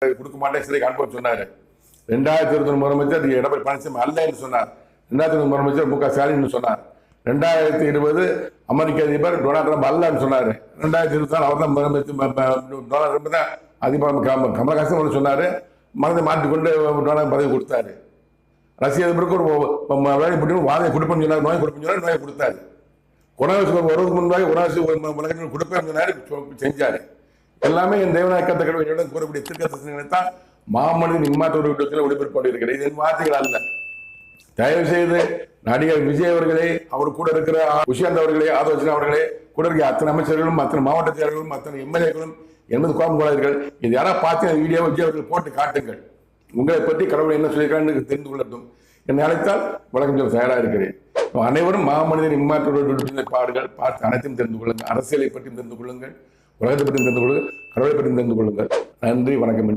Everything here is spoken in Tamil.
கொடுக்க மாட்டேன் சிறைக்கு அனுப்ப சொன்னாரு. 2021 முதலமைச்சர் எடப்பாடி பழனிசாமி அல்ல என்று சொன்னார். 2021 முதலமைச்சர் மு க ஸ்டாலின் சொன்னார். 2020 அமெரிக்க அதிபர் டொனால்ட் ட்ரம்ப் அல்லன்னு சொன்னாரு. 2024 அவர் தான் டொனால்ட் ட்ரம்ப் தான் அதிபர் கமலஹாசன் சொன்னாரு. மனதை மாற்றிக்கொண்டு டொனால்ட் பதவி கொடுத்தாரு. ரஷ்ய அதிபருக்கு ஒரு வேலை போட்டு வாதையை கொடுப்பேன்னு சொன்னார். நோயை கொடுப்பேன்னு சொன்னார். நோயை கொடுத்தாரு. கொரோனா வருவதற்கு முன்பாக உலகத்தில் கொடுப்பேன்னு சொன்னாரு. செஞ்சாரு. எல்லாமே என் தேவநாயக்கத்தை கடவுள் கூறக்கூடிய திருக்கத்தை தான் மாமனிதன் இம்மாற்றோடு ஒளிபரப்பாடு இருக்கிறது. இது என் வார்த்தைகள் அல்ல. தயவு செய்து நடிகர் விஜய் அவர்களே, அவர் கூட இருக்கிற உஷாந்த் அவர்களே, ஆதோசனா அவர்களே, கூட இருக்கிற அத்தனை அமைச்சர்களும், அத்தனை மாவட்ட செயலர்களும், அத்தனை எம்எல்ஏக்களும் என்பது கோபம் கொள்ளாதீர்கள். இது யாராவது பார்த்து வீடியோ விஜய் அவர்கள் போட்டு காட்டுங்கள். உங்களை பற்றி கடவுள் என்ன சொல்லியிருக்கான்னு தெரிந்து கொள்ளட்டும். என்னை அழைத்தால் வழக்கம் சொல்ல தயாராக இருக்கிறேன். அனைவரும் மாமனிதன் இம்மாற்றோடு பாடுகள் பார்த்து அனைத்தையும் தெரிந்து கொள்ளுங்கள். அரசியலை பற்றியும் தெரிந்து கொள்ளுங்கள். உலகத்தை பற்றியும் தெரிந்து கொள்ளுங்கள். கடவுளை பற்றியும் தெரிந்து கொள்ளுங்கள். நன்றி, வணக்கம்.